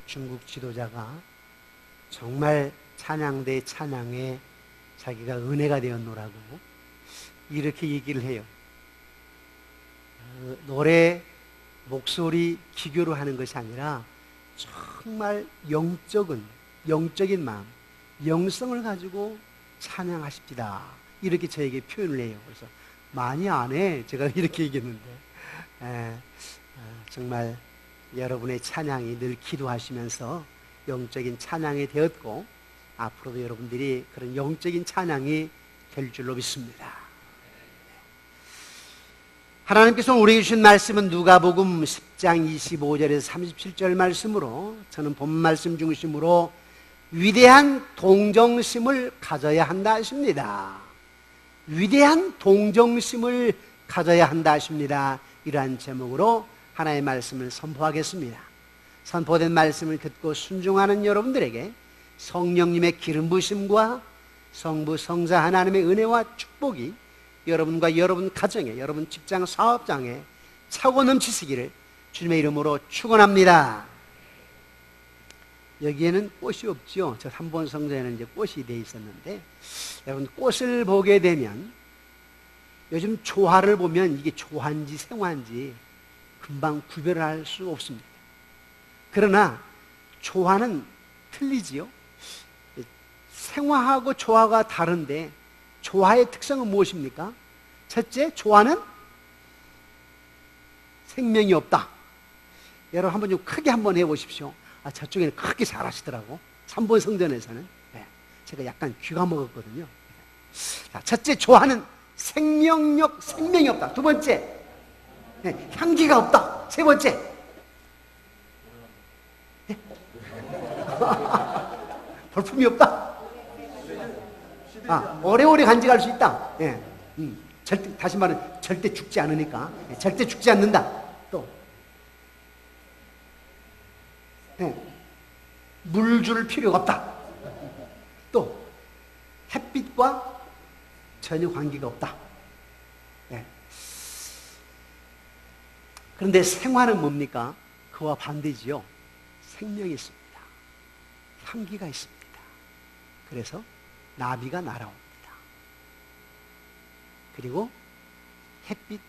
중국 지도자가 정말 찬양대 찬양에 자기가 은혜가 되었노라고 이렇게 얘기를 해요. 노래, 목소리 기교로 하는 것이 아니라 정말 영적인 마음, 영성을 가지고 찬양하십시다. 이렇게 저에게 표현을 해요. 그래서 많이 안 해. 제가 이렇게 얘기했는데 정말 여러분의 찬양이 늘 기도하시면서 영적인 찬양이 되었고 앞으로도 여러분들이 그런 영적인 찬양이 될 줄로 믿습니다. 하나님께서 우리에게 주신 말씀은 누가복음 10장 25절에서 37절 말씀으로 저는 본 말씀 중심으로 위대한 동정심을 가져야 한다 하십니다. 위대한 동정심을 가져야 한다 하십니다. 이러한 제목으로 하나의 말씀을 선포하겠습니다. 선포된 말씀을 듣고 순종하는 여러분들에게 성령님의 기름 부으심과 성부 성자 하나님의 은혜와 축복이 여러분과 여러분 가정에, 여러분 직장 사업장에 차고 넘치시기를 주님의 이름으로 축원합니다. 여기에는 꽃이 없죠. 저 3번 성전에는 이제 꽃이 되어 있었는데 여러분 꽃을 보게 되면 요즘 조화를 보면 이게 조화인지 생화인지 금방 구별할 수 없습니다. 그러나 조화는 틀리지요. 생화하고 조화가 다른데 조화의 특성은 무엇입니까? 첫째, 조화는 생명이 없다. 여러분 한번 좀 크게 한번 해보십시오. 저쪽에는 크게 잘하시더라고. 3번 성전에서는. 제가 약간 귀가 먹었거든요. 자, 첫째, 조화는 생명이 없다. 두 번째, 향기가 없다. 세 번째, 볼품이 없다. 오래오래 간직할 수 있다. 절대, 다시 말해 절대 죽지 않으니까. 절대 죽지 않는다. 또 물 줄 필요가 없다. 또 햇빛과 전혀 관계가 없다. 그런데 생화는 뭡니까? 그와 반대지요. 생명이 있습니다. 향기가 있습니다. 그래서 나비가 날아옵니다. 그리고 햇빛,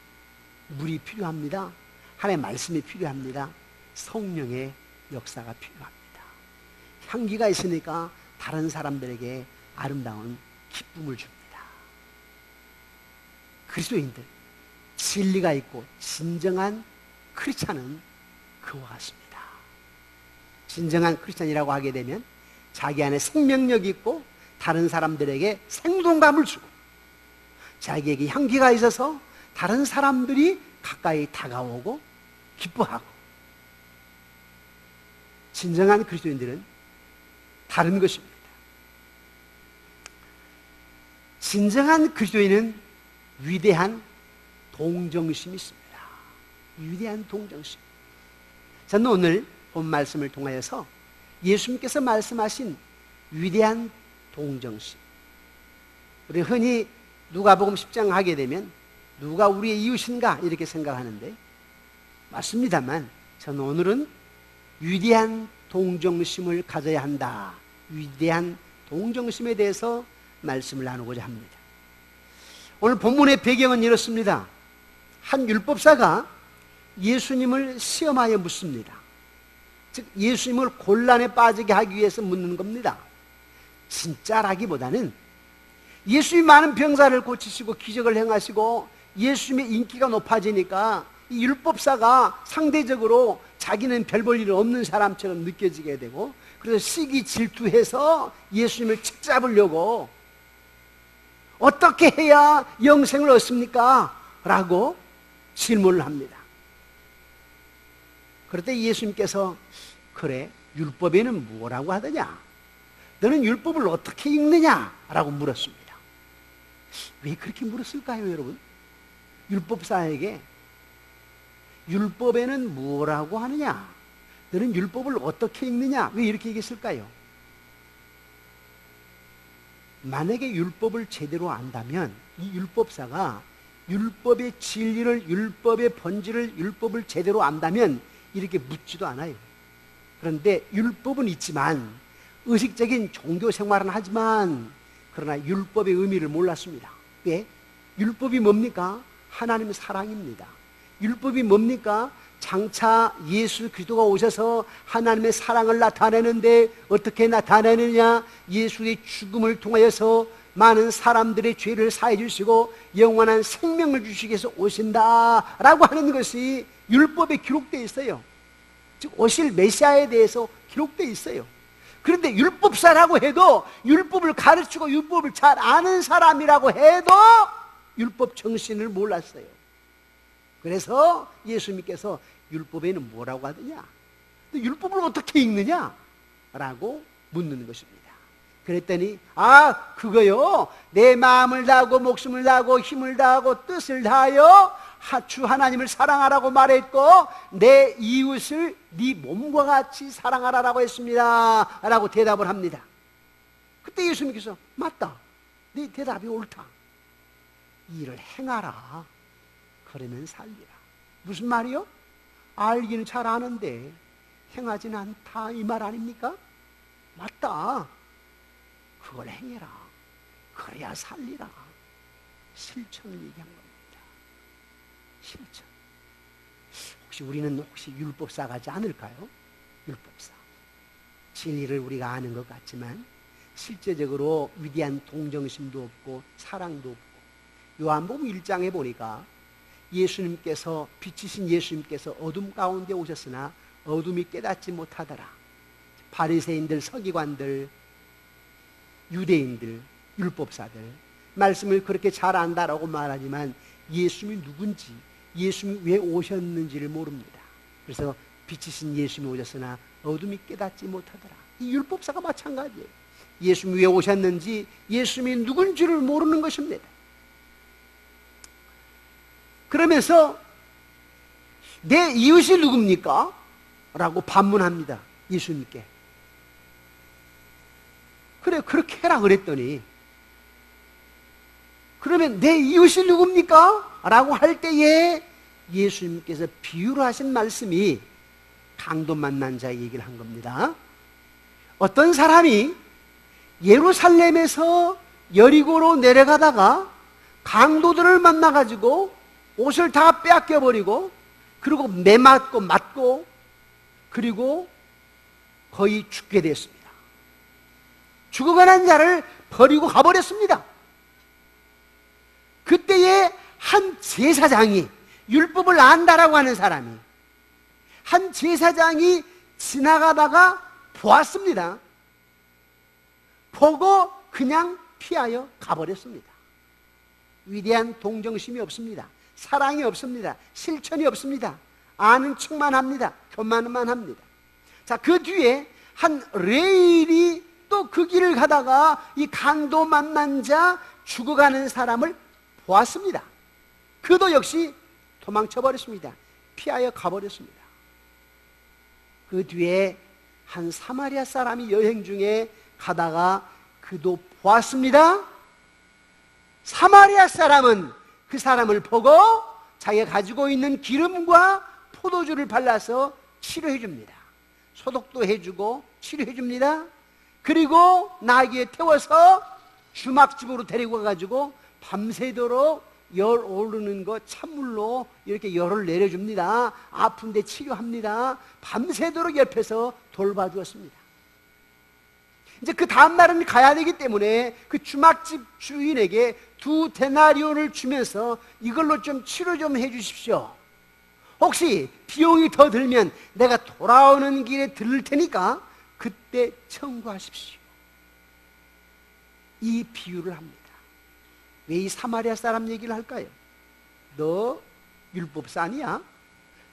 물이 필요합니다. 하나님의 말씀이 필요합니다. 성령의 역사가 필요합니다. 향기가 있으니까 다른 사람들에게 아름다운 기쁨을 줍니다. 그리스도인들, 진리가 있고 진정한 크리스찬은 그와 같습니다. 진정한 크리스찬이라고 하게 되면 자기 안에 생명력이 있고 다른 사람들에게 생동감을 주고 자기에게 향기가 있어서 다른 사람들이 가까이 다가오고 기뻐하고, 진정한 그리스도인들은 다른 것입니다. 진정한 그리스도인은 위대한 동정심이 있습니다. 위대한 동정심. 저는 오늘 본 말씀을 통하여서 예수님께서 말씀하신 위대한 동정심, 우리 흔히 누가복음 10장 하게 되면 누가 우리의 이웃인가 이렇게 생각하는데 맞습니다만 저는 오늘은 위대한 동정심을 가져야 한다, 위대한 동정심에 대해서 말씀을 나누고자 합니다. 오늘 본문의 배경은 이렇습니다. 한 율법사가 예수님을 시험하여 묻습니다. 즉 예수님을 곤란에 빠지게 하기 위해서 묻는 겁니다. 진짜라기보다는 예수님이 많은 병사를 고치시고 기적을 행하시고 예수님의 인기가 높아지니까 이 율법사가 상대적으로 자기는 별 볼 일 없는 사람처럼 느껴지게 되고, 그래서 시기 질투해서 예수님을 책잡으려고 어떻게 해야 영생을 얻습니까? 라고 질문을 합니다. 그럴 때 예수님께서 그래, 율법에는 뭐라고 하더냐? 너는 율법을 어떻게 읽느냐? 라고 물었습니다. 왜 그렇게 물었을까요, 여러분? 율법사에게 율법에는 뭐라고 하느냐? 너는 율법을 어떻게 읽느냐? 왜 이렇게 얘기했을까요? 만약에 율법을 제대로 안다면 이 율법사가 율법의 진리를, 율법의 본질을, 율법을 제대로 안다면 이렇게 묻지도 않아요. 그런데 율법은 있지만, 의식적인 종교 생활은 하지만, 그러나 율법의 의미를 몰랐습니다. 왜? 율법이 뭡니까? 하나님의 사랑입니다. 율법이 뭡니까? 장차 예수 그리스도가 오셔서 하나님의 사랑을 나타내는데 어떻게 나타내느냐? 예수의 죽음을 통하여서 많은 사람들의 죄를 사해 주시고 영원한 생명을 주시기 위해서 오신다라고 하는 것이 율법에 기록되어 있어요. 즉 오실 메시아에 대해서 기록되어 있어요. 그런데 율법사라고 해도, 율법을 가르치고 율법을 잘 아는 사람이라고 해도 율법 정신을 몰랐어요. 그래서 예수님께서 율법에는 뭐라고 하느냐? 율법을 어떻게 읽느냐? 라고 묻는 것입니다. 그랬더니 그거요, 내 마음을 다하고 목숨을 다하고 힘을 다하고 뜻을 다하여 주 하나님을 사랑하라고 말했고 내 이웃을 네 몸과 같이 사랑하라고 했습니다 라고 대답을 합니다. 그때 예수님께서 맞다, 네 대답이 옳다, 이 일을 행하라, 그러면 살리라. 무슨 말이요? 알기는 잘 아는데 행하지는 않다, 이 말 아닙니까? 맞다, 그걸 행해라, 그래야 살리라. 실천을 얘기한 겁니다. 실천. 혹시 우리는 율법사 같지 않을까요? 율법사. 진리를 우리가 아는 것 같지만 실제적으로 위대한 동정심도 없고 사랑도 없고, 요한복음 1장에 보니까 예수님께서, 빛이신 예수님께서 어둠 가운데 오셨으나 어둠이 깨닫지 못하더라. 바리새인들, 서기관들, 유대인들, 율법사들 말씀을 그렇게 잘 안다라고 말하지만 예수님이 누군지, 예수님이 왜 오셨는지를 모릅니다. 그래서 빛이신 예수님이 오셨으나 어둠이 깨닫지 못하더라. 이 율법사가 마찬가지예요. 예수님이 왜 오셨는지, 예수님이 누군지를 모르는 것입니다. 그러면서 내 이웃이 누굽니까? 라고 반문합니다. 예수님께. 그래, 그렇게 해라 그랬더니, 그러면 내 이웃이 누굽니까? 라고 할 때에 예수님께서 비유로 하신 말씀이 강도 만난 자의 얘기를 한 겁니다. 어떤 사람이 예루살렘에서 여리고로 내려가다가 강도들을 만나가지고 옷을 다 빼앗겨버리고, 그리고 매맞고 맞고, 그리고 거의 죽게 됐습니다. 죽어가는 자를 버리고 가버렸습니다. 그때에 한 제사장이, 율법을 안다라고 하는 사람이, 한 제사장이 지나가다가 보았습니다. 보고 그냥 피하여 가버렸습니다. 위대한 동정심이 없습니다. 사랑이 없습니다. 실천이 없습니다. 아는 척만 합니다. 교만만 합니다. 자, 그 뒤에 한 레일이 또 그 길을 가다가 이 강도 만난 자, 죽어가는 사람을 보았습니다. 그도 역시 도망쳐 버렸습니다. 피하여 가버렸습니다. 그 뒤에 한 사마리아 사람이 여행 중에 가다가 그도 보았습니다. 사마리아 사람은 그 사람을 보고 자기가 가지고 있는 기름과 포도주를 발라서 치료해 줍니다. 소독도 해주고 치료해 줍니다. 그리고 나귀에 태워서 주막집으로 데리고 가가지고 밤새도록 열 오르는 거 찬물로 이렇게 열을 내려줍니다. 아픈데 치료합니다. 밤새도록 옆에서 돌봐주었습니다. 이제 그 다음날은 가야 되기 때문에 그 주막집 주인에게 2데나리온을 주면서 이걸로 좀 치료 좀 해주십시오. 혹시 비용이 더 들면 내가 돌아오는 길에 들을 테니까 그때 청구하십시오. 이 비유를 합니다. 왜 이 사마리아 사람 얘기를 할까요? 너 율법사 아니야?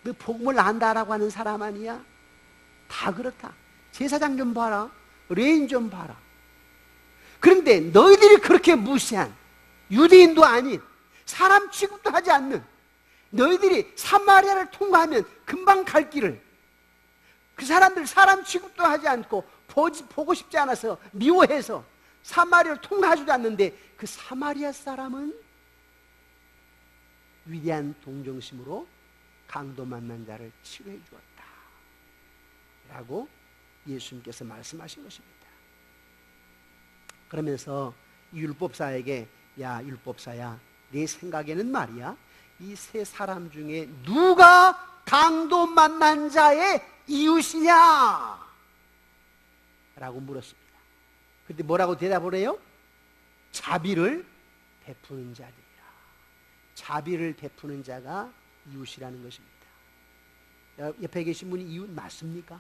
너 복음을 안다라고 하는 사람 아니야? 다 그렇다. 제사장 좀 봐라. 레인 좀 봐라. 그런데 너희들이 그렇게 무시한, 유대인도 아닌, 사람 취급도 하지 않는, 너희들이 사마리아를 통과하면 금방 갈 길을, 그 사람들 사람 취급도 하지 않고 보고 싶지 않아서 미워해서 사마리아를 통과하지도 않는데, 그 사마리아 사람은 위대한 동정심으로 강도 만난 자를 치료해 주었다. 라고 예수님께서 말씀하신 것입니다. 그러면서 율법사에게 야 율법사야, 내 생각에는 말이야, 이 세 사람 중에 누가 강도 만난 자의 이웃이냐? 라고 물었습니다. 그런데 뭐라고 대답을 해요? 자비를 베푸는 자들이라. 자비를 베푸는 자가 이웃이라는 것입니다. 옆에 계신 분이 이웃 맞습니까?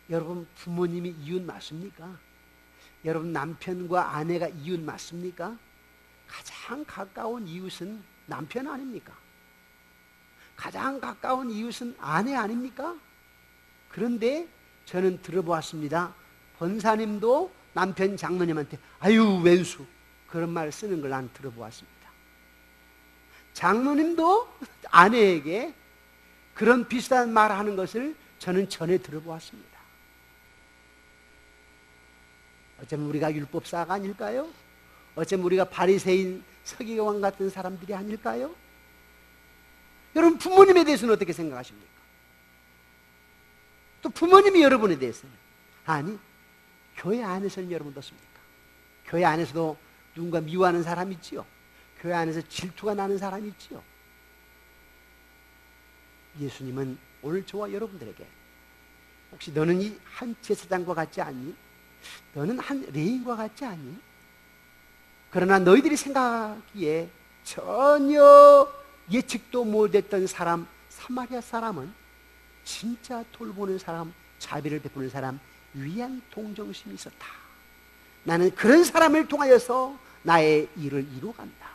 여러분 부모님이 이웃 맞습니까? 여러분 남편과 아내가 이웃 맞습니까? 가장 가까운 이웃은 남편 아닙니까? 가장 가까운 이웃은 아내 아닙니까? 그런데 저는 들어보았습니다. 권사님도 남편 장로님한테 아유 왼수 그런 말 쓰는 걸 난 들어보았습니다. 장로님도 아내에게 그런 비슷한 말 하는 것을 저는 전에 들어보았습니다. 어쩌면 우리가 율법사가 아닐까요? 어쩌면 우리가 바리새인 서기관 같은 사람들이 아닐까요? 여러분 부모님에 대해서는 어떻게 생각하십니까? 또 부모님이 여러분에 대해서는 아니 교회 안에서는 여러분 어떻습니까? 교회 안에서도 누군가 미워하는 사람이 있지요. 교회 안에서 질투가 나는 사람이 있지요. 예수님은 오늘 저와 여러분들에게 혹시 너는 이 한 제사장과 같지 않니? 너는 한 레인과 같지 않니? 그러나 너희들이 생각하기에 전혀 예측도 못했던 사람 사마리아 사람은 진짜 돌보는 사람, 자비를 베푸는 사람, 위안 동정심이 있었다. 나는 그런 사람을 통하여서 나의 일을 이루어간다.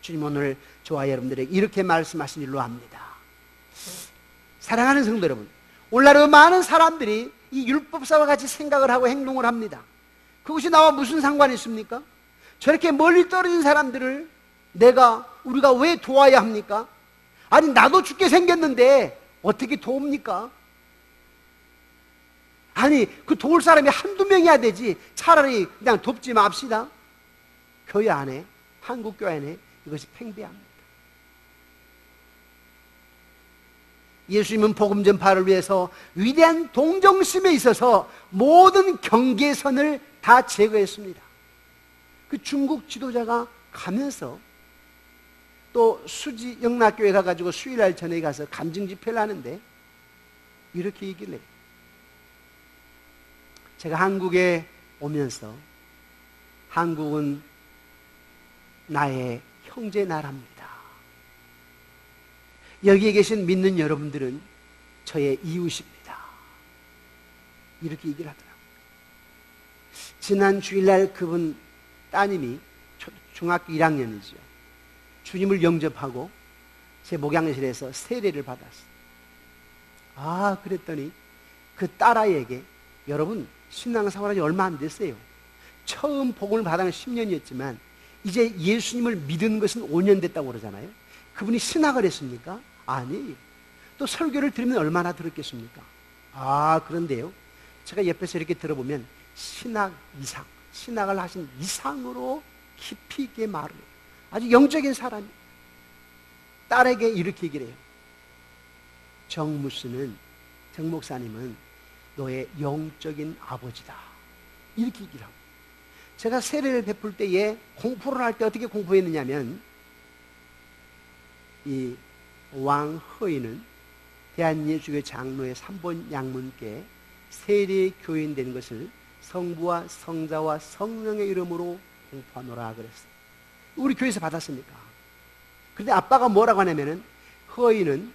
주님 오늘 저와 여러분들에게 이렇게 말씀하신 일로 합니다. 사랑하는 성도 여러분, 오늘날 많은 사람들이 이 율법사와 같이 생각을 하고 행동을 합니다. 그것이 나와 무슨 상관이 있습니까? 저렇게 멀리 떨어진 사람들을 우리가 왜 도와야 합니까? 아니 나도 죽게 생겼는데 어떻게 도웁니까? 아니 그 도울 사람이 한두 명이야 되지 차라리 그냥 돕지 맙시다. 교회 안에, 한국 교회 안에 이것이 팽배합니다. 예수님은 복음 전파를 위해서 위대한 동정심에 있어서 모든 경계선을 다 제거했습니다. 그 중국 지도자가 가면서 또 수지 영락교회 가가지고 수요일날 전에 가서 감증 집회를 하는데 이렇게 얘기를 해요. 제가 한국에 오면서 한국은 나의 형제 나라입니다. 여기에 계신 믿는 여러분들은 저의 이웃입니다. 이렇게 얘기를 하더라고요. 지난 주일날 그분 따님이 중학교 1학년이죠. 주님을 영접하고 제 목양실에서 세례를 받았어요. 아, 그랬더니 그 딸아이에게 여러분 신앙생활한 지 얼마 안 됐어요. 처음 복음을 받은 10년이었지만 이제 예수님을 믿은 것은 5년 됐다고 그러잖아요. 그분이 신학을 했습니까? 아니에요. 또 설교를 들으면 얼마나 들었겠습니까? 아, 그런데요. 제가 옆에서 이렇게 들어보면 신학 이상, 신학을 하신 이상으로 깊이 있게 말을 해요. 아주 영적인 사람이 딸에게 이렇게 얘기를 해요. 정 목사님은 너의 영적인 아버지다. 이렇게 얘기를 하고. 제가 세례를 베풀 때에 공포를 할 때 어떻게 공포했느냐면 이 왕허인은 대한예수교회 장로의 3번 양문께 세례 교인 된 것을 성부와 성자와 성령의 이름으로 공포하노라 그랬어요. 우리 교회에서 받았습니까? 그런데 아빠가 뭐라고 하냐면은 허인은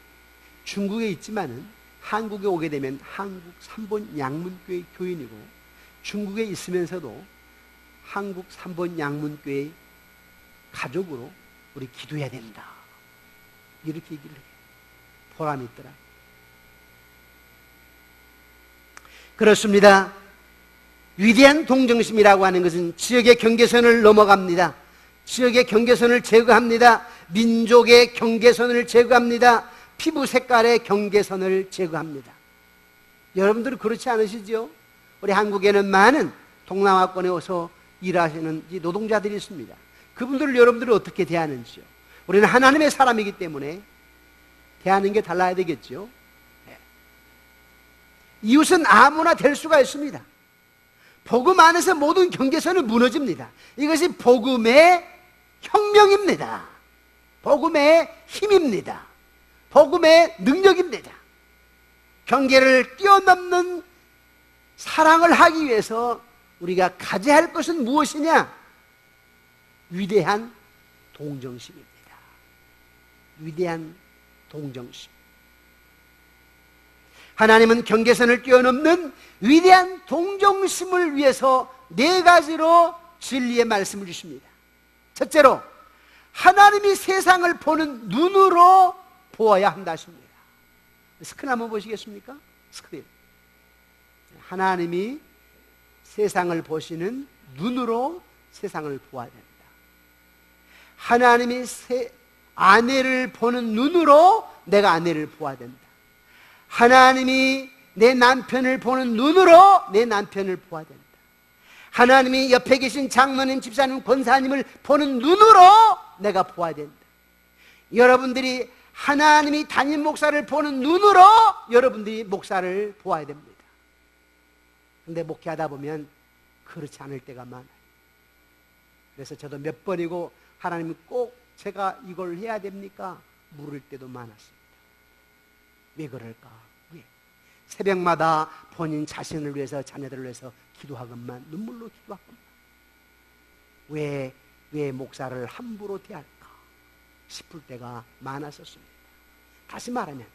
중국에 있지만은 한국에 오게 되면 한국 3번 양문교회 교인이고 중국에 있으면서도 한국 3번 양문교회 가족으로 우리 기도해야 된다. 이렇게 얘기를 해요. 보람이 있더라. 그렇습니다. 위대한 동정심이라고 하는 것은 지역의 경계선을 넘어갑니다. 지역의 경계선을 제거합니다. 민족의 경계선을 제거합니다. 피부 색깔의 경계선을 제거합니다. 여러분들은 그렇지 않으시죠? 우리 한국에는 많은 동남아권에 와서 일하시는 이 노동자들이 있습니다. 그분들을 여러분들은 어떻게 대하는지요? 우리는 하나님의 사람이기 때문에 대하는 게 달라야 되겠죠. 네. 이웃은 아무나 될 수가 있습니다. 복음 안에서 모든 경계선은 무너집니다. 이것이 복음의 혁명입니다. 복음의 힘입니다. 복음의 능력입니다. 경계를 뛰어넘는 사랑을 하기 위해서 우리가 가져야 할 것은 무엇이냐? 위대한 동정심입니다. 위대한 동정심. 하나님은 경계선을 뛰어넘는 위대한 동정심을 위해서 4가지로 진리의 말씀을 주십니다. 첫째로, 하나님이 세상을 보는 눈으로 보아야 한다 하십니다. 스크린 한번 보시겠습니까? 스크린. 하나님이 세상을 보시는 눈으로 세상을 보아야 됩니다. 하나님이 아내를 보는 눈으로 내가 아내를 보아야 됩니다. 하나님이 내 남편을 보는 눈으로 내 남편을 보아야 됩니다. 하나님이 옆에 계신 장로님, 집사님, 권사님을 보는 눈으로 내가 보아야 됩니다. 여러분들이 하나님이 담임 목사를 보는 눈으로 여러분들이 목사를 보아야 됩니다. 근데 목회하다 보면 그렇지 않을 때가 많아요. 그래서 저도 몇 번이고 하나님이 꼭 제가 이걸 해야 됩니까? 물을 때도 많았습니다. 왜 그럴까? 왜? 새벽마다 본인 자신을 위해서, 자녀들을 위해서 기도하건만, 눈물로 기도하건만. 왜 목사를 함부로 대할까 싶을 때가 많았었습니다. 다시 말하면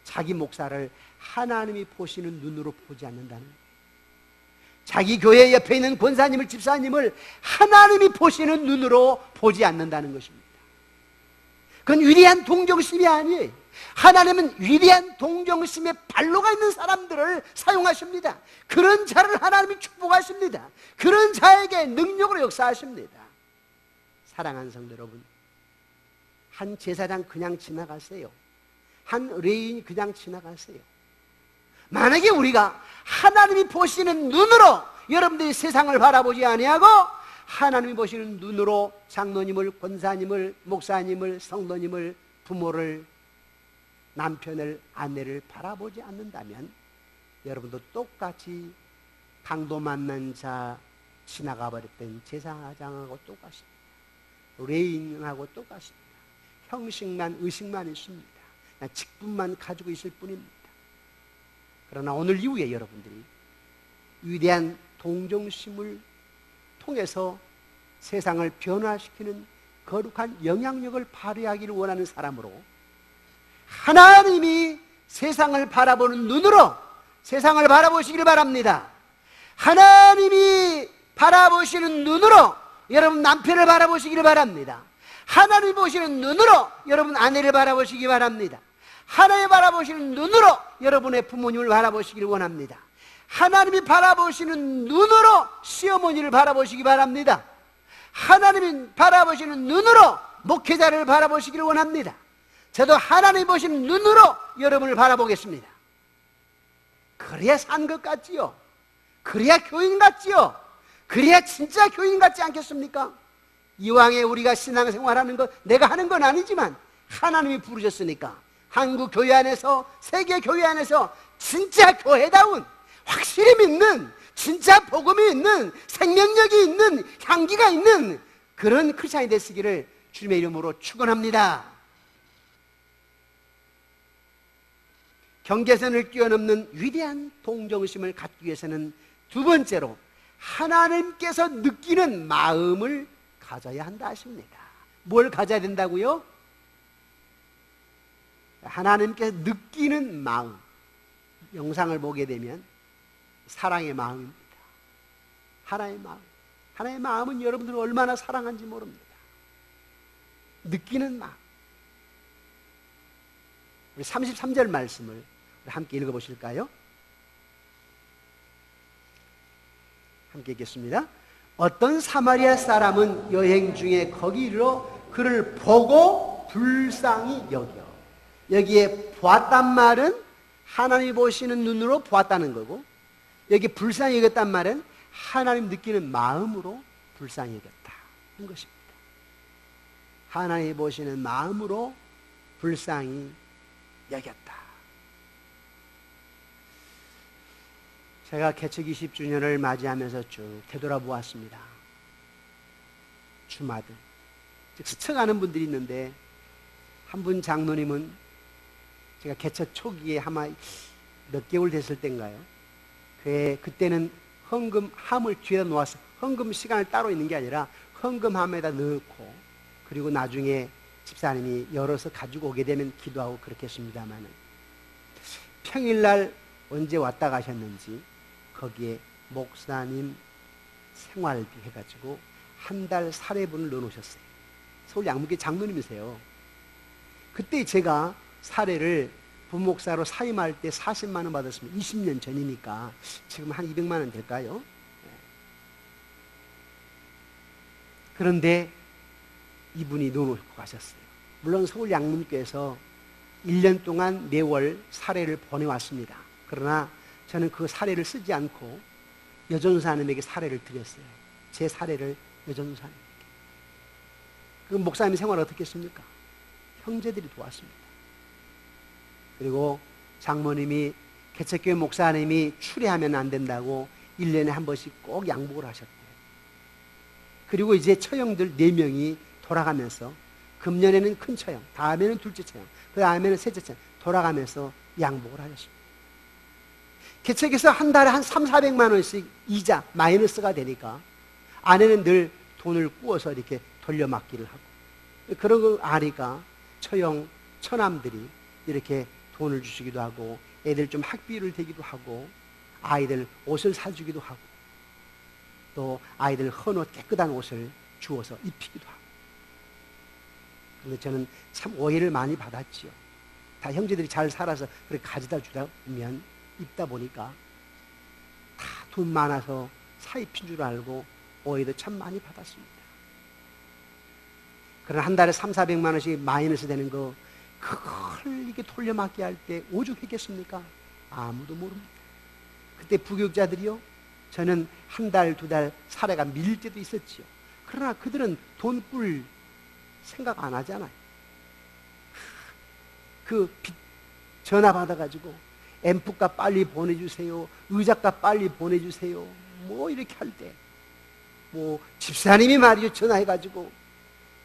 자기 목사를 하나님이 보시는 눈으로 보지 않는다는 거예요. 자기 교회 옆에 있는 권사님을, 집사님을 하나님이 보시는 눈으로 보지 않는다는 것입니다. 그건 위대한 동정심이 아니에요. 하나님은 위대한 동정심의 발로가 있는 사람들을 사용하십니다. 그런 자를 하나님이 축복하십니다. 그런 자에게 능력으로 역사하십니다. 사랑하는 성도 여러분, 한 제사장 그냥 지나가세요. 한 레인 그냥 지나가세요. 만약에 우리가 하나님이 보시는 눈으로 여러분들이 세상을 바라보지 아니하고 하나님이 보시는 눈으로 장로님을, 권사님을, 목사님을, 성도님을, 부모를, 남편을, 아내를 바라보지 않는다면 여러분도 똑같이 강도 만난 자 지나가 버렸던 제사장하고 똑같습니다. 레인하고 똑같습니다. 형식만, 의식만 있습니다. 직분만 가지고 있을 뿐입니다. 그러나 오늘 이후에 여러분들이 위대한 동정심을 통해서 세상을 변화시키는 거룩한 영향력을 발휘하기를 원하는 사람으로 하나님이 세상을 바라보는 눈으로 세상을 바라보시기를 바랍니다. 하나님이 바라보시는 눈으로 여러분 남편을 바라보시기를 바랍니다. 하나님이 보시는 눈으로 여러분 아내를 바라보시기 바랍니다. 하나님이 바라보시는 눈으로 여러분의 부모님을 바라보시기를 원합니다. 하나님이 바라보시는 눈으로 시어머니를 바라보시기 바랍니다. 하나님이 바라보시는 눈으로 목회자를 바라보시기를 원합니다. 저도 하나님이 보시는 눈으로 여러분을 바라보겠습니다. 그래야 산 것 같지요? 그래야 교인 같지요? 그래야 진짜 교인 같지 않겠습니까? 이왕에 우리가 신앙생활하는 것 내가 하는 건 아니지만 하나님이 부르셨으니까 한국 교회 안에서, 세계 교회 안에서 진짜 교회다운, 확실히 믿는, 진짜 복음이 있는, 생명력이 있는, 향기가 있는 그런 크리스찬이 되시기를 주님의 이름으로 축원합니다. 경계선을 뛰어넘는 위대한 동정심을 갖기 위해서는 두 번째로 하나님께서 느끼는 마음을 가져야 한다 하십니다. 뭘 가져야 된다고요? 하나님께서 느끼는 마음, 영상을 보게 되면 사랑의 마음입니다. 하나의 마음. 하나의 마음은 여러분들을 얼마나 사랑한지 모릅니다. 느끼는 마음. 우리 33절 말씀을 함께 읽어보실까요? 함께 읽겠습니다. 어떤 사마리아 사람은 여행 중에 거기로 그를 보고 불쌍히 여겨. 여기에 보았단 말은 하나님이 보시는 눈으로 보았다는 거고, 여기 불쌍히 여겼단 말은 하나님 느끼는 마음으로 불쌍히 여겼다 하는 것입니다. 하나님이 보시는 마음으로 불쌍히 여겼다. 제가 개척 20주년을 맞이하면서 쭉 되돌아보았습니다. 주마들, 즉 스쳐가는 분들이 있는데, 한 분 장로님은 제가 개척 초기에 아마 몇 개월 됐을 때인가요? 그때는 헌금함을 뒤에다 놓았어요. 헌금 시간을 따로 있는 게 아니라 헌금함에다 넣고, 그리고 나중에 집사님이 열어서 가지고 오게 되면 기도하고 그렇게 했습니다만은, 평일날 언제 왔다 가셨는지 거기에 목사님 생활비 해가지고 한 달 사례분을 넣어놓으셨어요. 서울 양문교 장로님이세요. 그때 제가 사례를 부목사로 사임할 때 40만 원 받았습니다. 20년 전이니까 지금 한 200만 원 될까요? 그런데 이분이 넣어놓고 가셨어요. 물론 서울 양문교에서 1년 동안 매월 사례를 보내왔습니다. 그러나 저는 그 사례를 쓰지 않고 여전사님에게 사례를 드렸어요. 제 사례를 여전사님에게. 그 목사님 생활 어떻게 했습니까? 형제들이 도왔습니다. 그리고 장모님이, 개척교회 목사님이 추례하면 안 된다고 1년에 한 번씩 꼭 양복을 하셨대요. 그리고 이제 처형들 4명이 돌아가면서, 금년에는 큰 처형, 다음에는 둘째 처형, 그 다음에는 셋째 처형, 돌아가면서 양복을 하셨습니다. 개척에서 한 달에 한 300~400만 원씩 이자, 마이너스가 되니까 아내는 늘 돈을 꾸어서 이렇게 돌려막기를 하고, 그런 거 아니까 처형 처남들이 이렇게 돈을 주시기도 하고, 애들 좀 학비를 대기도 하고, 아이들 옷을 사주기도 하고, 또 아이들 헌옷 깨끗한 옷을 주어서 입히기도 하고. 그런데 저는 참 오해를 많이 받았지요. 다 형제들이 잘 살아서 그렇게 가져다 주다 보면, 입다 보니까 다 돈 많아서 사입힌 줄 알고 오해도 참 많이 받았습니다. 그러나 한 달에 300~400만 원씩 마이너스 되는 거, 그걸 이렇게 돌려막기 할 때 오죽했겠습니까? 아무도 모릅니다. 그때 부교육자들이요, 저는 한 달, 2달 사례가 밀릴 때도 있었지요. 그러나 그들은 돈 꿀 생각 안 하잖아요. 그 빚 전화 받아가지고 앰프값 빨리 보내주세요, 의자값 빨리 보내주세요, 뭐 이렇게 할 때, 뭐 집사님이 말이죠, 전화해가지고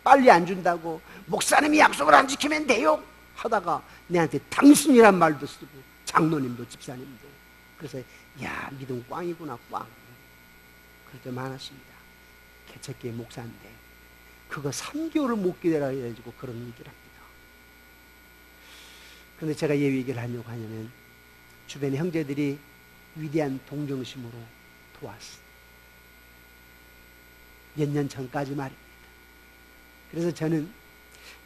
빨리 안 준다고, 목사님이 약속을 안 지키면 돼요 하다가 내한테 당신이란 말도 쓰고, 장로님도 집사님도. 그래서 야, 믿음 꽝이구나, 꽝. 그럴 때 많았습니다. 개척교회 목사인데 그거 3개월을 못 기다려 가지고 그런 얘기를 합니다. 그런데 제가 왜 얘기를 하려고 하냐면, 주변의 형제들이 위대한 동정심으로 도왔어요. 몇 년 전까지 말입니다. 그래서 저는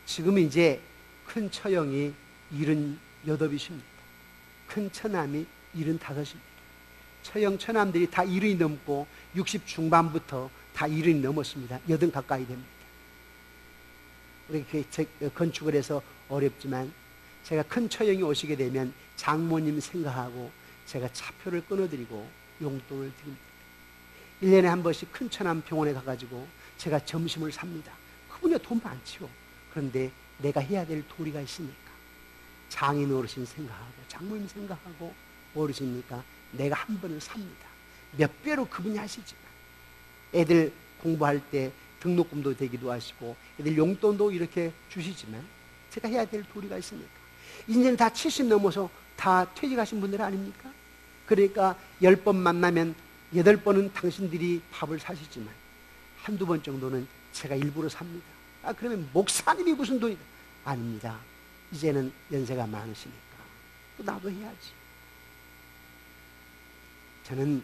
지금 이제 큰 처형이 78이십니다. 큰 처남이 75입니다. 처형 처남들이 다 70이 넘고 60 중반부터 다 70이 넘었습니다. 80 가까이 됩니다. 우리 건축을 해서 어렵지만, 제가 큰 처형이 오시게 되면 장모님 생각하고 제가 차표를 끊어드리고 용돈을 드립니다. 1년에 한 번씩 큰 처남 병원에 가가지고 제가 점심을 삽니다. 그분이 돈 많지요. 그런데 내가 해야 될 도리가 있으니까, 장인 어르신 생각하고 장모님 생각하고 어르신이니까 내가 한 번은 삽니다. 몇 배로 그분이 하시지만, 애들 공부할 때 등록금도 되기도 하시고 애들 용돈도 이렇게 주시지만, 제가 해야 될 도리가 있으니까. 이제는 다 70 넘어서 다 퇴직하신 분들 아닙니까? 그러니까 10번 만나면 8번은 당신들이 밥을 사시지만 한두 번 정도는 제가 일부러 삽니다. 아, 그러면 목사님이 무슨 돈이다? 아닙니다. 이제는 연세가 많으시니까 또 나도 해야지. 저는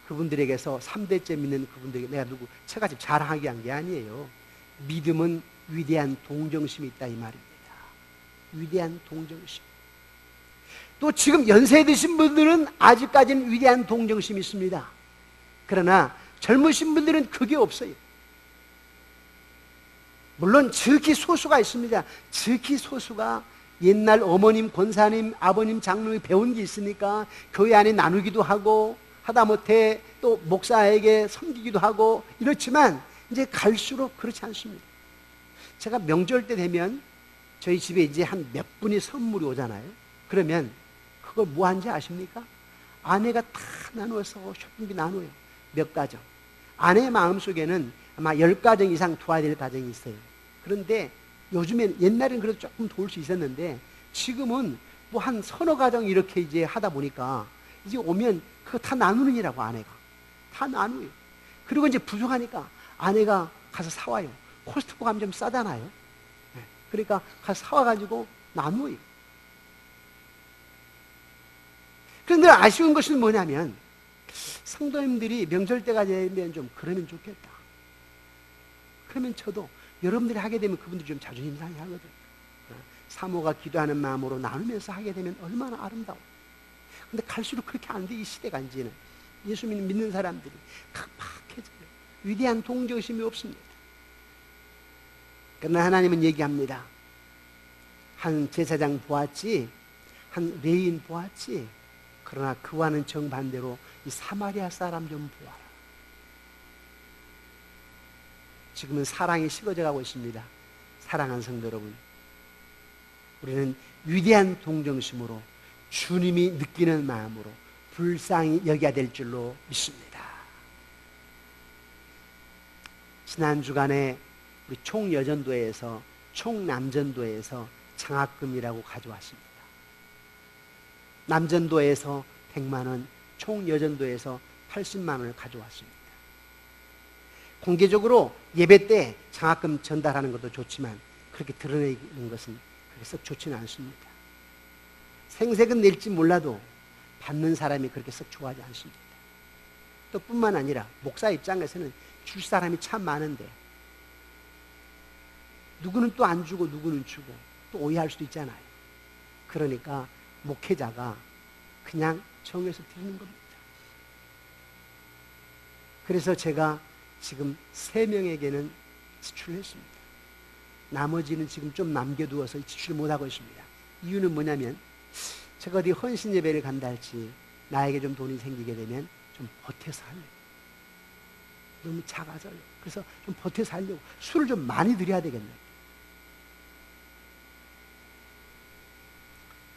그분들에게서 3대째 믿는 그분들에게 내가 누구 처갓집 자랑하게 한 게 아니에요. 믿음은 위대한 동정심이 있다, 이 말입니다. 위대한 동정심. 또 지금 연세 드신 분들은 아직까지는 위대한 동정심이 있습니다. 그러나 젊으신 분들은 그게 없어요. 물론 지극히 소수가 있습니다. 지극히 소수가 옛날 어머님, 권사님, 아버님, 장로님이 배운 게 있으니까 교회 안에 나누기도 하고, 하다못해 또 목사에게 섬기기도 하고 이렇지만, 이제 갈수록 그렇지 않습니다. 제가 명절 때 되면 저희 집에 이제 한 몇 분이 선물이 오잖아요. 그러면 그걸 뭐 하는지 아십니까? 아내가 다 나누어서 쇼핑비 나눠요. 몇 가정. 아내의 마음속에는 아마 10가정 이상 도와야 될 가정이 있어요. 그런데 요즘엔, 옛날에는 그래도 조금 도울 수 있었는데 지금은 뭐 한 서너 가정 이렇게 이제 하다 보니까 이제 오면 그거 다 나누느니라고, 아내가. 다 나누어요. 그리고 이제 부족하니까 아내가 가서 사와요. 코스트코 가면 좀 싸잖아요. 그러니까 가서 사와가지고 나누어요. 그런데 아쉬운 것은 뭐냐면, 성도님들이 명절 때가 되면 좀 그러면 좋겠다. 그러면 저도 여러분들이 하게 되면 그분들이 좀 자존심 상해 하거든. 사모가 기도하는 마음으로 나누면서 하게 되면 얼마나 아름다워. 근데 갈수록 그렇게 안 돼, 이 시대가. 이제는 예수 믿는 사람들이 각박해져요. 위대한 동정심이 없습니다. 그러나 하나님은 얘기합니다. 한 제사장 보았지, 한 레위인 보았지, 그러나 그와는 정반대로 이 사마리아 사람 좀 보아라. 지금은 사랑이 식어져 가고 있습니다. 사랑하는 성도 여러분, 우리는 위대한 동정심으로, 주님이 느끼는 마음으로 불쌍히 여겨야 될 줄로 믿습니다. 지난 주간에 우리 총여전도회에서, 총남전도회에서 장학금이라고 가져왔습니다. 남전도에서 100만 원, 총여전도에서 80만 원을 가져왔습니다. 공개적으로 예배 때 장학금 전달하는 것도 좋지만 그렇게 드러내는 것은 그렇게 썩 좋지는 않습니다. 생색은 낼지 몰라도 받는 사람이 그렇게 썩 좋아하지 않습니다. 또 뿐만 아니라 목사 입장에서는 줄 사람이 참 많은데 누구는 또 안 주고 누구는 주고 또 오해할 수도 있잖아요. 그러니까 목회자가 그냥 정해서 드리는 겁니다. 그래서 제가 지금 3명에게는 지출했습니다. 나머지는 지금 좀 남겨두어서 지출을 못하고 있습니다. 이유는 뭐냐면, 제가 어디 헌신 예배를 간다 할지 나에게 좀 돈이 생기게 되면 좀 보태서 하려고. 너무 작아져요. 그래서 좀 보태서 하려고. 술을 좀 많이 드려야 되겠네요.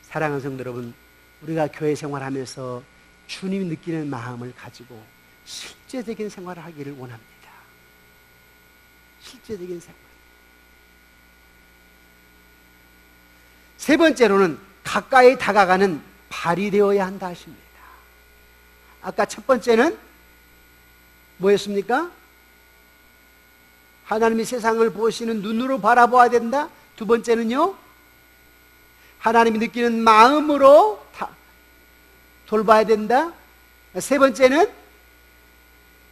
사랑하는 성도 여러분, 우리가 교회 생활하면서 주님이 느끼는 마음을 가지고 실제적인 생활을 하기를 원합니다. 실제적인 생활. 세 번째로는 가까이 다가가는 발이 되어야 한다 하십니다. 아까 첫 번째는 뭐였습니까? 하나님이 세상을 보시는 눈으로 바라보아야 된다. 두 번째는요, 하나님이 느끼는 마음으로 돌봐야 된다. 세 번째는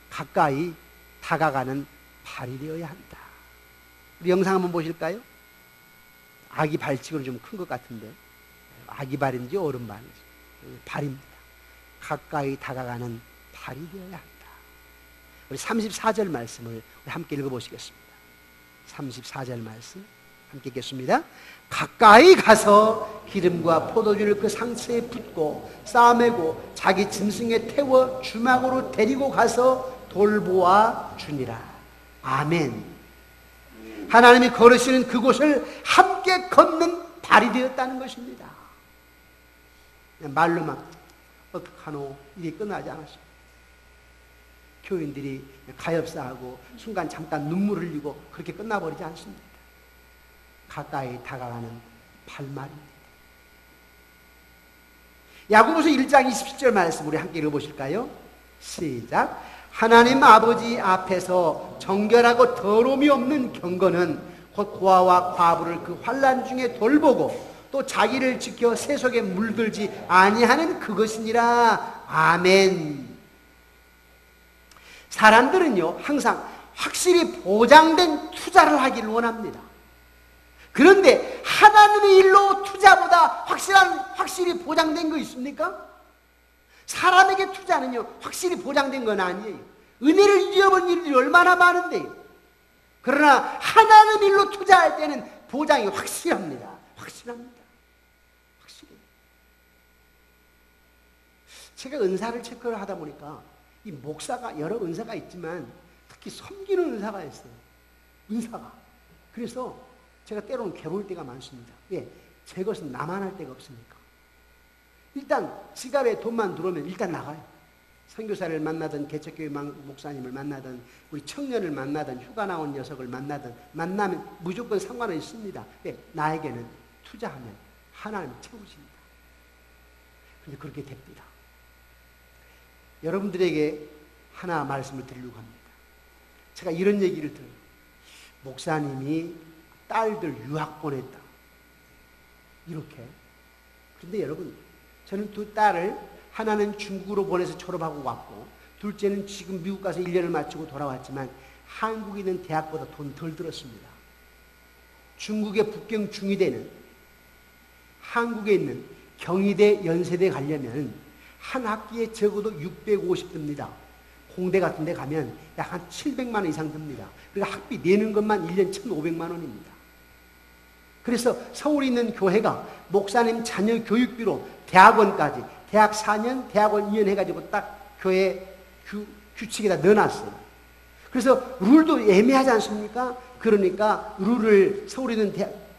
가까이 다가가는 발이 되어야 한다. 우리 영상 한번 보실까요? 아기 발치고는 좀 큰 것 같은데, 아기 발인지 어른 발인지 발입니다. 가까이 다가가는 발이 되어야 한다. 우리 34절 말씀을 우리 함께 읽어보시겠습니다. 34절 말씀 함께 읽겠습니다. 가까이 가서 기름과 포도주를 그 상처에 붓고 싸매고 자기 짐승에 태워 주막으로 데리고 가서 돌보아 주니라. 아멘. 하나님이 걸으시는 그곳을 함께 걷는 발이 되었다는 것입니다. 말로만 어떡하노 일이 끝나지 않았습니다. 교인들이 가엾어하고 순간 잠깐 눈물 흘리고 그렇게 끝나버리지 않습니다. 가까이 다가가는 발말입니다. 야고보서 1장 27절 말씀 우리 함께 읽어보실까요? 시작. 하나님 아버지 앞에서 정결하고 더러움이 없는 경건은 곧 고아와 과부를 그 환난 중에 돌보고 또 자기를 지켜 세속에 물들지 아니하는 그것이니라. 아멘. 사람들은요 항상 확실히 보장된 투자를 하기를 원합니다. 그런데 하나님의 일로 투자보다 확실히 보장된 거 있습니까? 사람에게 투자는요 확실히 보장된 건 아니에요. 은혜를 잃어버린 일들이 얼마나 많은데요. 그러나 하나님 일로 투자할 때는 보장이 확실합니다. 확실합니다. 확실해요. 제가 은사를 체크를 하다 보니까 이 목사가 여러 은사가 있지만 특히 섬기는 은사가 있어요. 은사가. 그래서 제가 때로는 괴로울 때가 많습니다. 왜? 제 것은 나만 할 데가 없으니까. 일단 지갑에 돈만 들어오면 일단 나가요. 선교사를 만나든 개척교회 목사님을 만나든 우리 청년을 만나든 휴가 나온 녀석을 만나면 무조건 상관은 있습니다. 나에게는 투자하면 하나님이 채우십니다. 그런데 그렇게 됩니다. 여러분들에게 하나 말씀을 드리려고 합니다. 제가 이런 얘기를 들어요. 목사님이 딸들 유학 보냈다. 이렇게. 그런데 여러분, 저는 두 딸을 하나는 중국으로 보내서 졸업하고 왔고 둘째는 지금 미국 가서 1년을 마치고 돌아왔지만 한국에 있는 대학보다 돈 덜 들었습니다. 중국의 북경 중위대는 한국에 있는 경희대, 연세대 가려면 한 학기에 적어도 650 듭니다. 공대 같은 데 가면 약 한 700만 원 이상 듭니다. 그러니까 학비 내는 것만 1년 1,500만 원입니다. 그래서 서울에 있는 교회가 목사님 자녀 교육비로 대학원까지 대학 4년, 대학원 2년 해가지고 딱 교회 규칙에다 넣어놨어요. 그래서 룰도 애매하지 않습니까? 그러니까 룰을 서울에 있는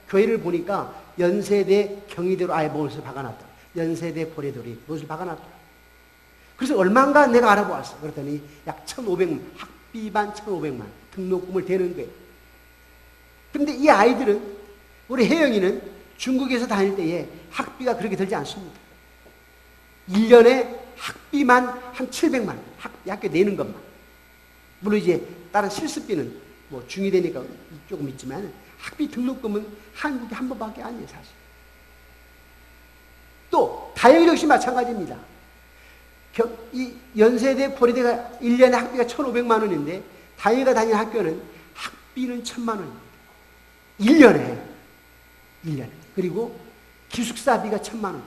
교회를 보니까 연세대, 경희대로 아예 못을 박아놨다. 연세대, 보레돌이 못을 박아놨다. 그래서 얼마인가 내가 알아보았어. 그랬더니 약 1,500만, 학비만 1,500만, 등록금을 대는 거예요. 그런데 이 아이들은, 우리 혜영이는 중국에서 다닐 때에 학비가 그렇게 들지 않습니다. 1년에 학비만 한 700만, 학교 내는 것만. 물론 이제 다른 실습비는 뭐 중위되니까 조금 있지만 학비 등록금은 한국에 한 번밖에 아니에요, 사실. 또 다영 역시 마찬가지입니다. 이 연세대, 고려대가 1년에 학비가 1,500만 원인데 다영이가 다니는 학교는 학비는 1,000만 원입니다. 1년에. 그리고 기숙사비가 1,000만 원.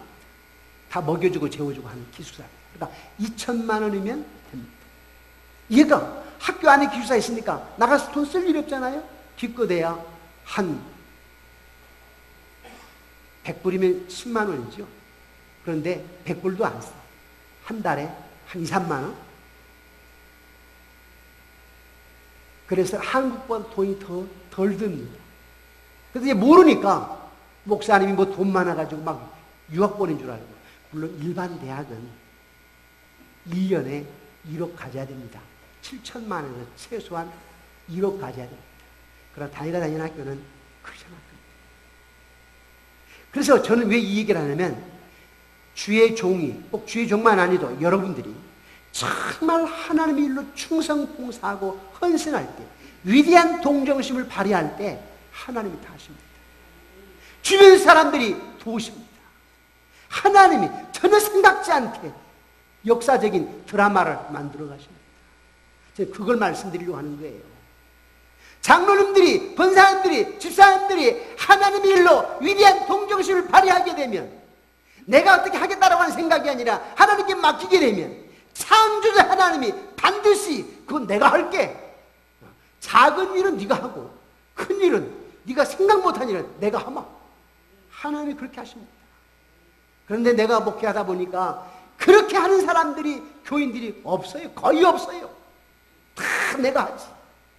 다 먹여주고 재워주고 하는 기숙사. 그러니까 2,000만 원이면 됩니다. 얘가 학교 안에 기숙사 있으니까 나가서 돈 쓸 일이 없잖아요. 기껏해야 한 100불이면 10만 원이죠. 그런데 100불도 안 써. 한 달에 한 2, 3만 원. 그래서 한국보다 돈이 덜 듭니다. 그래서 이제 모르니까 목사님이 뭐 돈 많아가지고 막 유학 보낸 줄 알고. 물론 일반 대학은 1년에 1억 가져야 됩니다. 7천만 원에서 최소한 1억 가져야 됩니다. 그러나 다니가 다니는 학교는 그렇지 않습니다. 그래서 저는 왜 이 얘기를 하냐면 주의 종이, 꼭 주의 종만 아니도 여러분들이 정말 하나님의 일로 충성 봉사하고 헌신할 때, 위대한 동정심을 발휘할 때 하나님이 다 하십니다. 주변 사람들이 도우십니다. 하나님이 전혀 생각지 않게 역사적인 드라마를 만들어 가십니다. 제가 그걸 말씀드리려고 하는 거예요. 장로님들이, 권사님들이, 집사님들이 하나님의 일로 위대한 동정심을 발휘하게 되면 내가 어떻게 하겠다라고 하는 생각이 아니라 하나님께 맡기게 되면 창조자 하나님이 반드시 그건 내가 할게. 작은 일은 네가 하고 큰 일은 네가 생각 못한 일은 내가 하마. 하나님이 그렇게 하십니다. 그런데 내가 목회하다 보니까 그렇게 하는 사람들이, 교인들이 없어요. 거의 없어요. 다 내가 하지.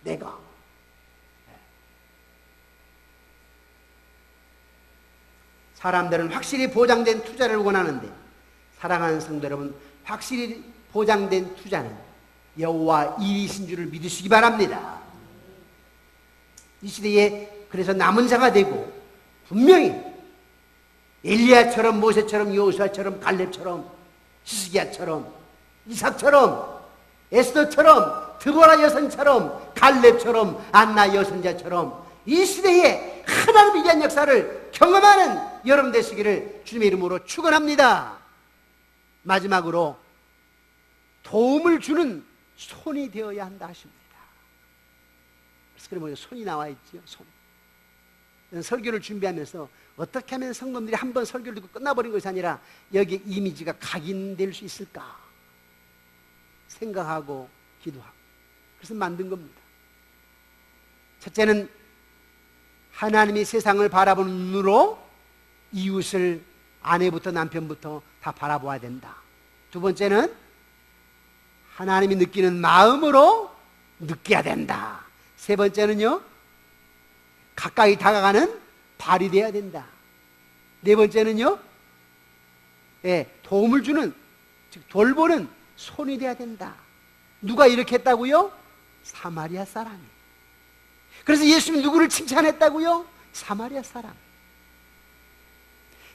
내가. 사람들은 확실히 보장된 투자를 원하는데 사랑하는 성도 여러분, 확실히 보장된 투자는 여호와 일이신 줄을 믿으시기 바랍니다. 이 시대에 그래서 남은 자가 되고 분명히 엘리야처럼, 모세처럼, 여호수아처럼, 갈렙처럼, 히스기야처럼, 이삭처럼, 에스더처럼, 드보라 여성처럼, 갈렙처럼, 안나 여선자처럼 이 시대에 하나님의 위대한 역사를 경험하는 여러분 되시기를 주님의 이름으로 축원합니다. 마지막으로 도움을 주는 손이 되어야 한다 하십니다. 그래서 손이 나와 있죠. 손. 설교를 준비하면서 어떻게 하면 성도들이 한 번 설교를 듣고 끝나버린 것이 아니라 여기 이미지가 각인될 수 있을까 생각하고 기도하고 그래서 만든 겁니다. 첫째는 하나님이 세상을 바라보는 눈으로 이웃을 아내부터 남편부터 다 바라보아야 된다. 두 번째는 하나님이 느끼는 마음으로 느껴야 된다. 세 번째는요, 가까이 다가가는 발이 되어야 된다. 네 번째는요, 도움을 주는, 즉 돌보는 손이 돼야 된다. 누가 이렇게 했다고요? 사마리아 사람이. 그래서 예수님이 누구를 칭찬했다고요? 사마리아 사람.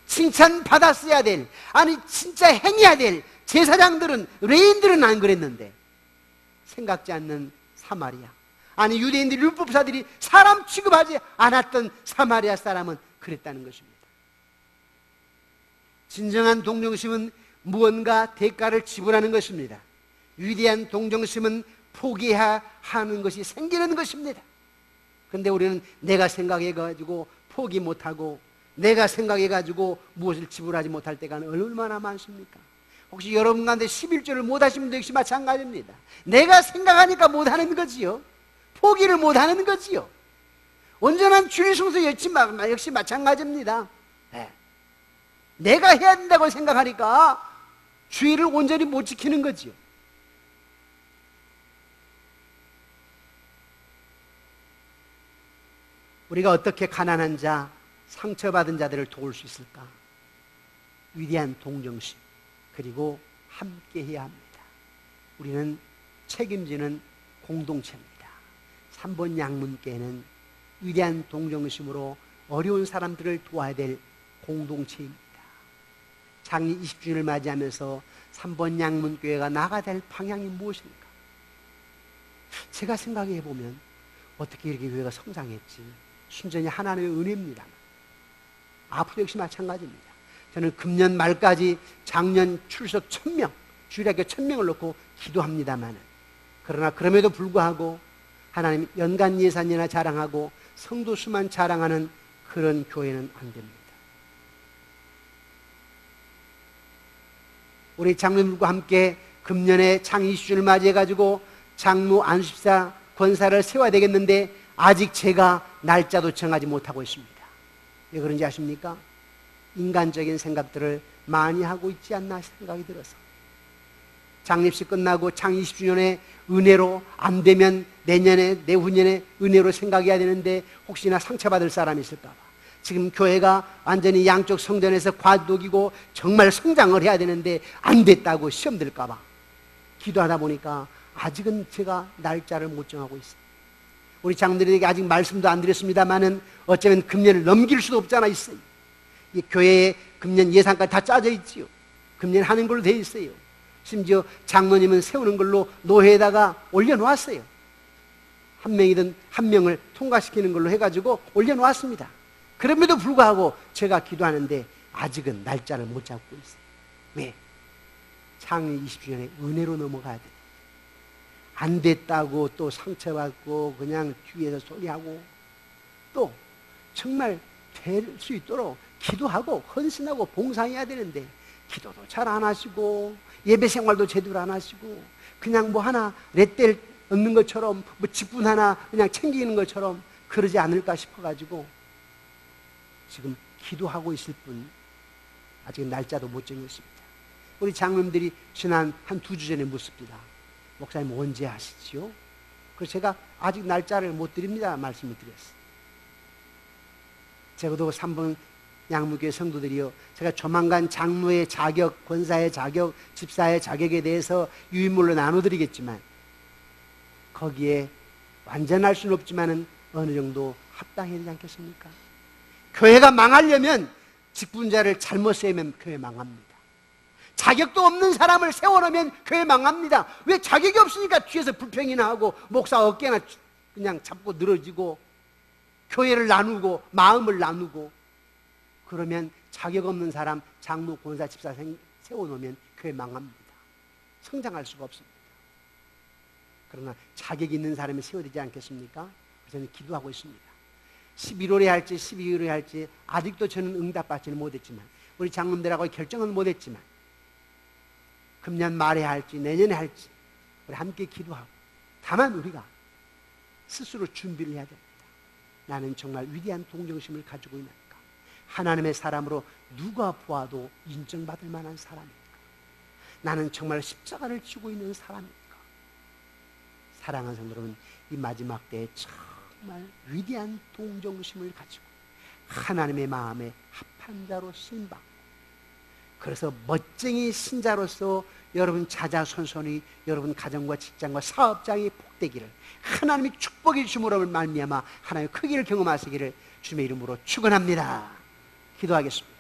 칭찬받았어야 될, 아니 진짜 행해야 될 제사장들은, 레인들은 안 그랬는데 생각지 않는 사마리아, 아니 유대인들 율법사들이 사람 취급하지 않았던 사마리아 사람은 그랬다는 것입니다. 진정한 동정심은 무언가 대가를 지불하는 것입니다. 위대한 동정심은 포기해야 하는 것이 생기는 것입니다. 그런데 우리는 내가 생각해가지고 포기 못하고, 내가 생각해가지고 무엇을 지불하지 못할 때가 얼마나 많습니까? 혹시 여러분 가운데 11조를 못하신 분도 역시 마찬가지입니다. 내가 생각하니까 못하는 거지요. 포기를 못하는 거지요. 온전한 주일 성수 역시 마찬가지입니다. 내가 해야 된다고 생각하니까 주의를 온전히 못 지키는 거지요. 우리가 어떻게 가난한 자, 상처받은 자들을 도울 수 있을까? 위대한 동정심, 그리고 함께 해야 합니다. 우리는 책임지는 공동체입니다. 3번 양문교회는 위대한 동정심으로 어려운 사람들을 도와야 될 공동체입니다. 장리 20주년을 맞이하면서 3번 양문교회가 나가야 될 방향이 무엇입니까? 제가 생각해 보면 어떻게 이렇게 교회가 성장했지? 순전히 하나님의 은혜입니다. 앞으로 역시 마찬가지입니다. 저는 금년 말까지 작년 출석 1000명, 주일학교 1000명을 놓고 기도합니다만, 그러나 그럼에도 불구하고 하나님 연간 예산이나 자랑하고 성도 수만 자랑하는 그런 교회는 안 됩니다. 우리 장로님과 함께 금년에 창의 20주년을 맞이해가지고 장로 안수집사 권사를 세워야 되겠는데 아직 제가 날짜도 정하지 못하고 있습니다. 왜 그런지 아십니까? 인간적인 생각들을 많이 하고 있지 않나 생각이 들어서. 장립식 끝나고 창의 20주년에 은혜로 안 되면 내년에, 내후년에 은혜로 생각해야 되는데 혹시나 상처받을 사람이 있을까 봐. 지금 교회가 완전히 양쪽 성전에서 과도기고 정말 성장을 해야 되는데 안 됐다고 시험 들까 봐 기도하다 보니까 아직은 제가 날짜를 못 정하고 있어요. 우리 장로들에게 아직 말씀도 안 드렸습니다만은 어쩌면 금년을 넘길 수도 없잖아 있어요. 이 교회에 금년 예산까지 다 짜져 있지요. 금년 하는 걸로 돼 있어요. 심지어 장로님은 세우는 걸로 노회에다가 올려놓았어요. 한 명이든 한 명을 통과시키는 걸로 해가지고 올려놓았습니다. 그럼에도 불구하고 제가 기도하는데 아직은 날짜를 못 잡고 있어요. 왜? 창의 20주년에 은혜로 넘어가야 돼. 안 됐다고 또 상처받고 그냥 뒤에서 소리하고, 또 정말 될 수 있도록 기도하고 헌신하고 봉사해야 되는데 기도도 잘 안 하시고 예배 생활도 제대로 안 하시고 그냥 뭐 하나 렛댈 얻는 것처럼 뭐 직분 하나 그냥 챙기는 것처럼 그러지 않을까 싶어가지고 지금 기도하고 있을 뿐 아직 날짜도 못 정했습니다. 우리 장로님들이 지난 한 2주 전에 묻습니다. 목사님 언제 하시지요? 그래서 제가 아직 날짜를 못 드립니다 말씀을 드렸어요. 적어도 3번 양무교회 성도들이요, 제가 조만간 장로의 자격, 권사의 자격, 집사의 자격에 대해서 유인물로 나눠드리겠지만 거기에 완전할 수는 없지만은 어느 정도 합당해야 되지 않겠습니까? 교회가 망하려면 직분자를 잘못 세우면 교회 망합니다. 자격도 없는 사람을 세워놓으면 교회 망합니다. 왜? 자격이 없으니까 뒤에서 불평이나 하고 목사 어깨나 그냥 잡고 늘어지고 교회를 나누고 마음을 나누고, 그러면 자격 없는 사람 장로, 권사, 집사 세워놓으면 교회 망합니다. 성장할 수가 없습니다. 그러나 자격 있는 사람이 세워야 되지 않겠습니까? 저는 기도하고 있습니다. 11월에 할지 12월에 할지 아직도 저는 응답받지는 못했지만, 우리 장로들하고 결정은 못했지만 금년 말에 할지 내년에 할지 우리 함께 기도하고, 다만 우리가 스스로 준비를 해야 됩니다. 나는 정말 위대한 동정심을 가지고 있는가? 하나님의 사람으로 누가 보아도 인정받을 만한 사람입니까? 나는 정말 십자가를 지고 있는 사람입니까? 사랑하는 성도 여러분, 이 마지막 때에 정말 위대한 동정심을 가지고 하나님의 마음에 합한 자로 쓰임받고 그래서 멋쟁이 신자로서 여러분 자자손손이 여러분 가정과 직장과 사업장이 복되기를, 하나님이 축복해 주심으로 말미암아 하나님의 크기를 경험하시기를 주님의 이름으로 축원합니다. 기도하겠습니다.